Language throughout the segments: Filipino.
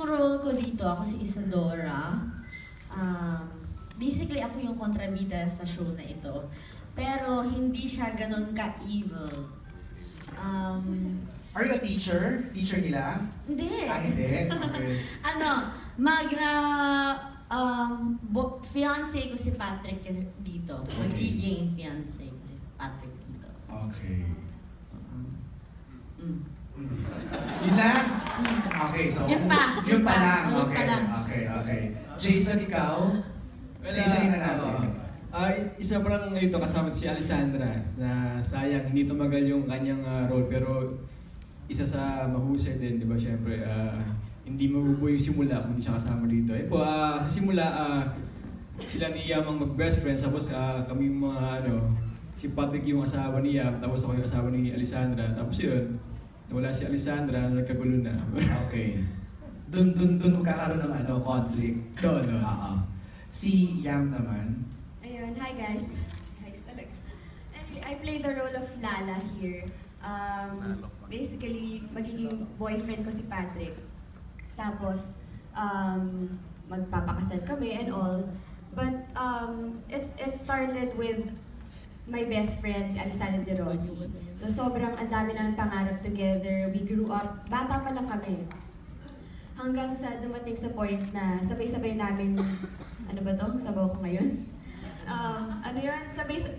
yung role ko dito, ako si Isadora. Basically, ako yung kontrabida sa show na ito. Pero hindi siya ganun ka-evil. Are you a teacher? Teacher nila? Hindi. Hindi? Okay. Fiancé ko si Patrick dito. Magiging fiancé ko si Patrick dito. Okay. Yun lang? Okay, so... Yun pa. Yun pa lang. Yun Okay, pa lang. okay. Jason, ikaw? Isa-isahin na natin. Isa pa lang ito kasama si Alessandra na sayang hindi tumagal yung kanyang role pero isa sa mahusay din, di ba? Siyempre, hindi mabubuo yung simula kung hindi siya kasama dito. Eh po, sa simula, sila ni Yamang mag-best friends, tapos kami yung mga si Patrick yung asawa ni Yam, tapos ako yung asawa ni Alessandra, tapos yun, wala si Alessandra, nagkagulo na. Okay. Dun magkakaroon ng conflict. Doon. Si Yam naman. Ayun, hi guys. Guys talaga. I play the role of Lala here. Basically, magiging boyfriend ko si Patrick. Tapos, magpapakasal kami and all. But it started with my best friend, si Alessandra De Rossi. So sobrang ang dami ng pangarap together. We grew up, bata pa lang kami. Hanggang sa dumating sa point na sabay-sabay namin, ano ba to? Sabaw ko ngayon. Ano yun?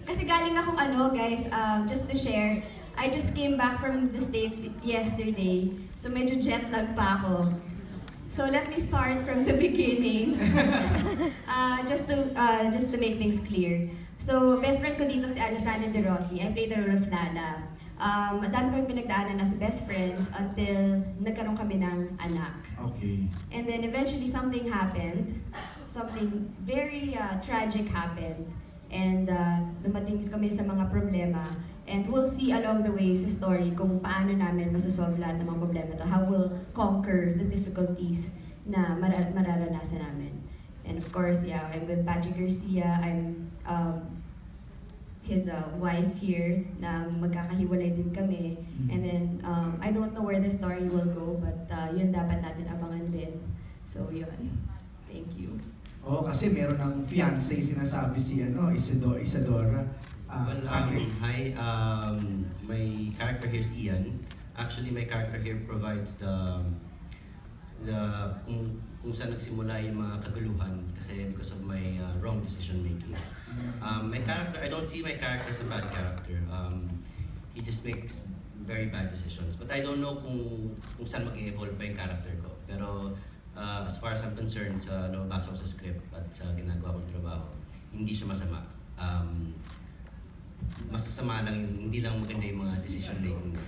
Kasi galing akong guys, just to share, I just came back from the States yesterday. So medyo jet lag pa ako. So let me start from the beginning. just to make things clear. So best friend ko dito si Alessandra De Rossi. I play the role of Lala. Madami kami pinagdaanan as best friends until nagkaroon kami ng anak. Okay. And then eventually something happened. Something very tragic happened. And dumating kami sa mga problema. And we'll see along the way sa story kung paano namin masosolve lahat ng mga problema to. How we'll conquer the difficulties na mararanasan namin. And of course, yeah, I'm with Patrick Garcia. I'm his wife here na magkakahiwalay din kami. And then, I don't know where the story will go, but yun dapat natin abangan din. So yun. Thank you. Oh, kasi meron ng fiancé sinasabi si Isadora. Hi, my character here is Ian. Actually, my character here provides kung saan nagsimula yung mga kaguluhan kasi because of my wrong decision making. My character, I don't see my character as a bad character. He just makes very bad decisions. But I don't know kung saan mag-evolve pa yung character ko. Pero as far as I'm concerned, sa nababasa ko sa script at sa ginagawa kong trabaho, hindi siya masama. Masasama lang yung, hindi lang maganda yung mga decision making.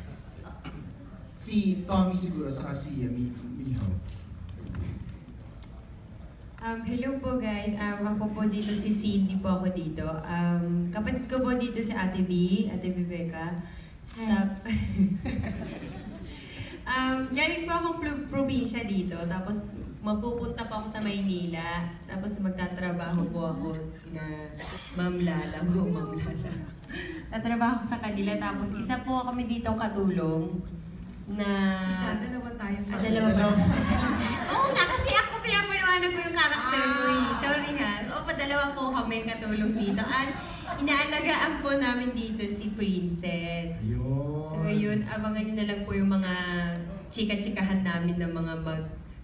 Si Tommy siguro, saka si Miho. Hello po guys, ako po dito si Cindy po ako dito. Kapatid ko po dito si Ate B Becca. Galing po akong probinsya dito, tapos mapupunta pa ako sa Maynila, tapos magtatrabaho po ako na Ma'am Lala. Tatrabaho ko sa kanila, tapos isa po kami dito katulong na... Dalawa tayong dalawa ba? Oo nga, kasi ako pinapaliwanag ko yung karakter ko eh. Sorry ha. Dalawa po kami katulong dito. At inaalagaan po namin dito si Princess. Ayun. So yun, abangan nyo na lang po yung mga chika-chikahan namin ng mga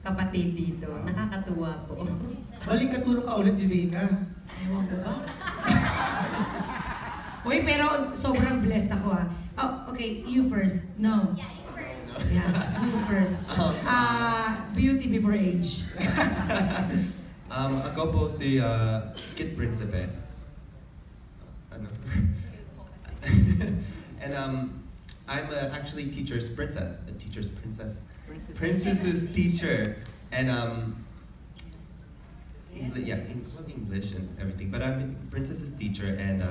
kapatid dito. Nakakatuwa po. Balik katulong ka ulit, Viveka. Ewan ko ba? Uy, pero sobrang blessed ako ah. Oh, okay, you first. No. Yeah, you first. Yeah, you first. Beauty before age. Ako po si Kit Principe. Ano? And I'm actually teacher's princess. A teacher's princess. Princess's teacher. And English and everything. But I'm princess's teacher, and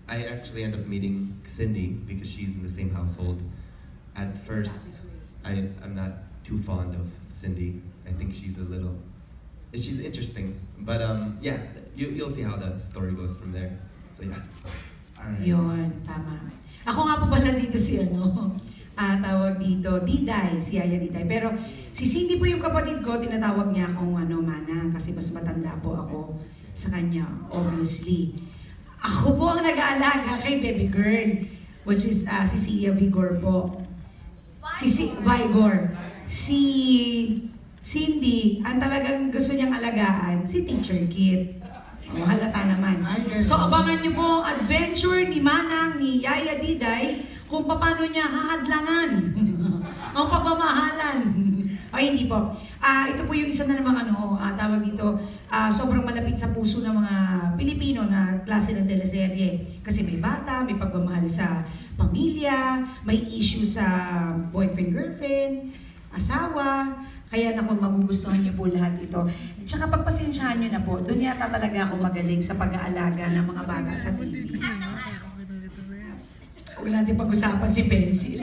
I actually end up meeting Cindy because she's in the same household. At first, I'm not too fond of Cindy. I think she's interesting. But yeah, you'll see how the story goes from there. So yeah. Alright. Yun, tama. Ako nga po pala dito si tawag dito, Diday, si Yaya Diday. Pero si Cindy po yung kapatid ko, tinatawag niya akong Manang kasi mas matanda po ako sa kanya, obviously. Ako po ang nag-aalaga kay baby girl, which is si Sia Vigor po. Vigor. Si Cindy, ang talagang gusto niyang alagaan, si Teacher Kit. Halata naman. So abangan niyo po ang adventure ni Manang, ni Yaya Diday, kung paano niya hahadlangan ang pagmamahalan. Ay, hindi po. Ito po yung isa na namang tawag dito, sobrang malapit sa puso ng mga Pilipino na klase ng teleserye. Kasi may bata, may pagmamahal sa pamilya, may issue sa boyfriend-girlfriend, asawa. Kaya naku, magugustuhan niyo po lahat ito. Tsaka pagpasensyahan niyo na po, doon yata talaga ako magaling sa pag-aalaga ng mga bata sa TV. Huwag natin pag-usapan si Pencil.